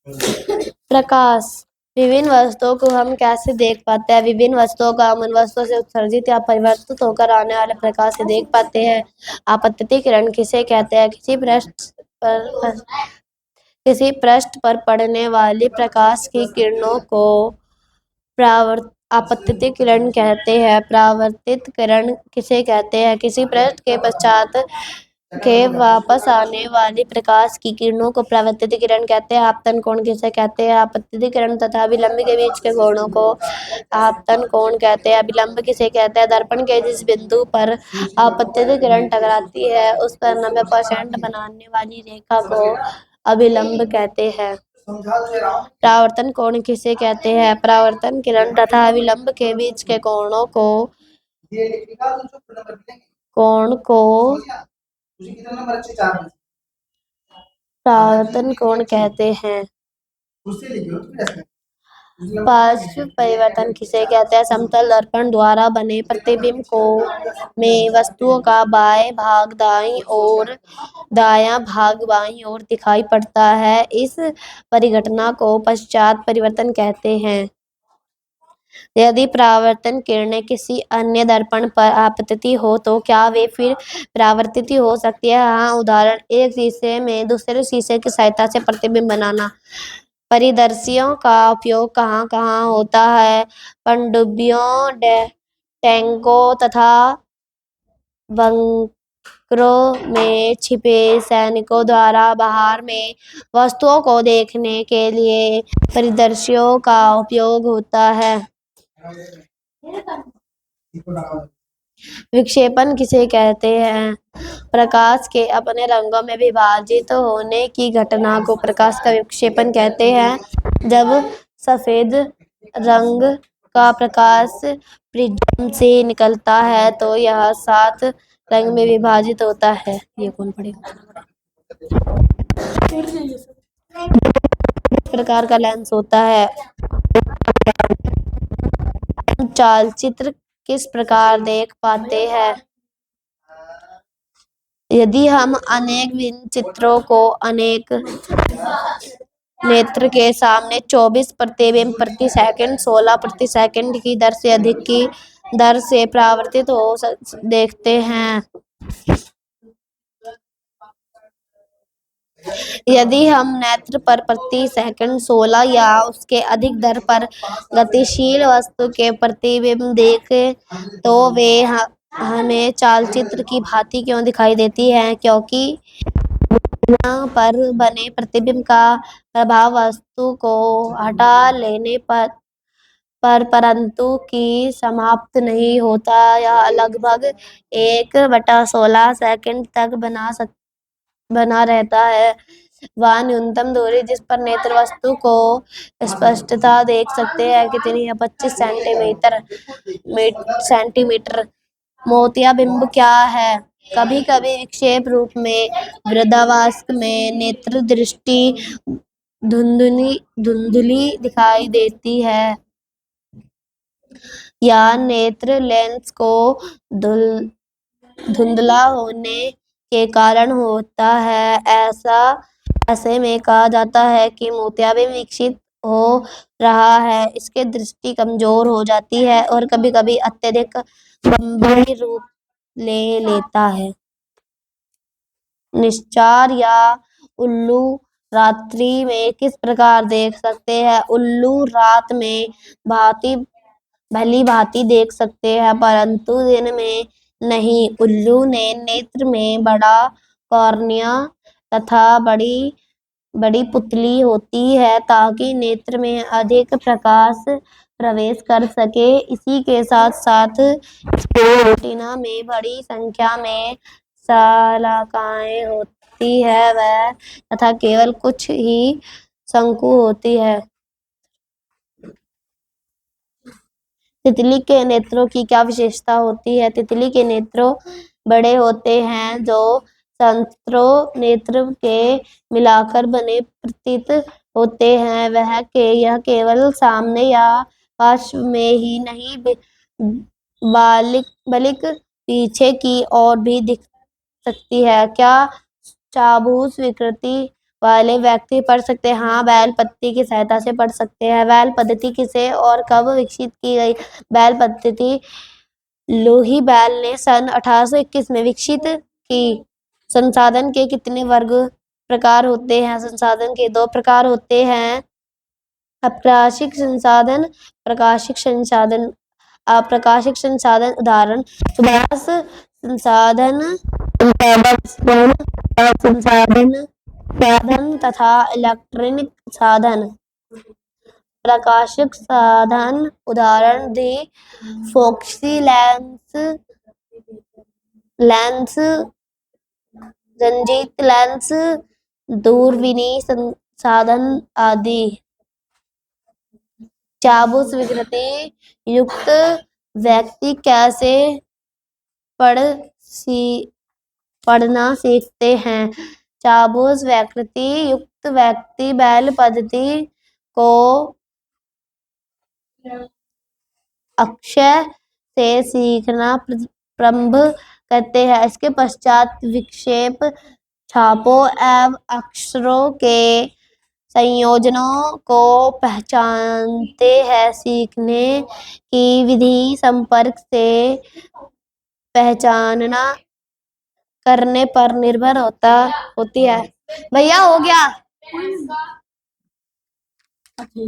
प्रकाश। विभिन्न वस्तुओं को हम कैसे देख पाते हैं? विभिन्न वस्तुओं को हम उन वस्तुओं से उत्सर्जित या परिवर्तित होकर आने वाले प्रकाश से देख पाते हैं। आपतित किरण किसे कहते हैं? किसी पृष्ठ पर पड़ने वाली प्रकाश की किरणों को आपतित किरण कहते हैं। परावर्तित किरण किसे कहते हैं? किसी पृष्ठ के पश्चात के वापस आने वाली प्रकाश की किरणों को परावर्तित किरण कहते हैं। आपतन कोण किसे कहते हैं? आपतित किरण तथा विलंब के बीच के कोणों को आपतन कोण कहते हैं। विलंब किसे कहते हैं? दर्पण के जिस बिंदु पर आपतित किरण टकराती है उस पर 90% बनाने वाली रेखा को अभिलंब कहते हैं। परावर्तन कोण किसे कहते हैं? परावर्तन किरण तथा विलंब के बीच के कोण को परावर्तन कोण कहते हैं। पार्श्व परिवर्तन किसे कहते हैं? समतल दर्पण द्वारा बने प्रतिबिंब को में वस्तुओं का बाएं भाग दाईं ओर, दायां भाग बाईं ओर दिखाई पड़ता है। इस परिघटना को पश्चात परिवर्तन कहते हैं। यदि परावर्तन किरणें किसी अन्य दर्पण पर आपतित हो तो क्या वे फिर परावर्तित हो सकती है? हाँ। उदाहरण, एक शीशे में दूसरे शीशे की सहायता से प्रतिबिंब बनाना। परिदर्शियों का उपयोग कहाँ कहाँ होता है? पनडुब्बियों, टैंकों तथा बंकरों में छिपे सैनिकों द्वारा बाहर में वस्तुओं को देखने के लिए परिदर्शियों का उपयोग होता है। विक्षेपण किसे कहते हैं? प्रकाश के अपने रंगों में विभाजित होने की घटना को प्रकाश का विक्षेपण कहते हैं। जब सफेद रंग का प्रकाश प्रिज्म से निकलता है तो यह 7 रंग में विभाजित होता है। ये कौन पढ़ेगा? इस प्रकार का लेंस होता है। चलचित्र किस प्रकार देख पाते हैं? यदि हम अनेक भिन्न चित्रों को अनेक नेत्र के सामने 24 प्रतिबिंब प्रति सेकंड 16 प्रति सेकंड की दर से अधिक की दर से परावर्तित हो देखते हैं। यदि हम नेत्र पर प्रति सेकंड 16 या उसके अधिक दर पर गतिशील वस्तु के प्रतिबिंब देखें तो वे हमें चलचित्र की भांति क्यों दिखाई देती हैं? क्योंकि यहाँ पर बने प्रतिबिंब का प्रभाव वस्तु को हटा लेने पर परंतु की समाप्त नहीं होता। यह लगभग 1/16 सेकंड तक बना रहता है। वह न्यूनतम दूरी जिस पर नेत्र वस्तु को स्पष्टता देख सकते हैं कितनी है? 25 सेंटीमीटर। मोतियाबिंब क्या है? कभी कभी विक्षेप रूप में वृद्धावस्थ में नेत्र दृष्टि धुंधली दिखाई देती है। यह नेत्र लेंस को धुंधला होने के कारण होता है। ऐसे में कहा जाता है कि मोतियाबिंब विकसित हो रहा है। इसके दृष्टि कमजोर हो जाती है और कभी कभी अत्यधिक गंभीर रूप ले लेता है। निश्चार या उल्लू रात्रि में किस प्रकार देख सकते हैं? उल्लू रात में भली भांति देख सकते हैं परंतु दिन में नहीं। उल्लू ने नेत्र में बड़ा कॉर्निया तथा बड़ी पुतली होती है ताकि नेत्र में अधिक प्रकाश प्रवेश कर सके। इसी के साथ साथ रेटिना में बड़ी संख्या में शलाकाएं होती है वह तथा केवल कुछ ही शंकु होती है। तितली के नेत्रों की क्या विशेषता होती है? तितली के नेत्रों बड़े होते हैं जो संतरों नेत्र के मिलाकर बने प्रतीत होते हैं। यह केवल सामने या पार्श्व में ही नहीं बल्कि पीछे की ओर भी दिख सकती है। क्या चाबुस विकृति वाले व्यक्ति पढ़ सकते हैं? हाँ, बैल पद्धति की सहायता से पढ़ सकते हैं। बैल पद्धति किसे और कब विकसित की गई? बैल पद्धति लोही बैल ने सन 1821 में विकसित की। संसाधन के कितने वर्ग प्रकार होते हैं? संसाधन के 2 प्रकार होते हैं। अप्रकाशिक संसाधन, प्रकाशिक संसाधन। अप्रकाशिक संसाधन उदाहरण सुभाष संसाधन, संसाधन साधन तथा इलेक्ट्रॉनिक साधन। प्रकाशिक साधन उदाहरण दी फोक्सी लेंस, रंजीत लेंस, दूरबीनी साधन आदि। चाबुक विकृति युक्त व्यक्ति कैसे पढ़ना सीखते हैं? चाबुक विकृति युक्त व्यक्ति बैल पद्धति को अक्षर से सीखना प्रारंभ करते हैं। इसके पश्चात विक्षेप छापों एवं अक्षरों के संयोजनों को पहचानते हैं। सीखने की विधि संपर्क से पहचानना करने पर निर्भर होती है। भैया हो गया।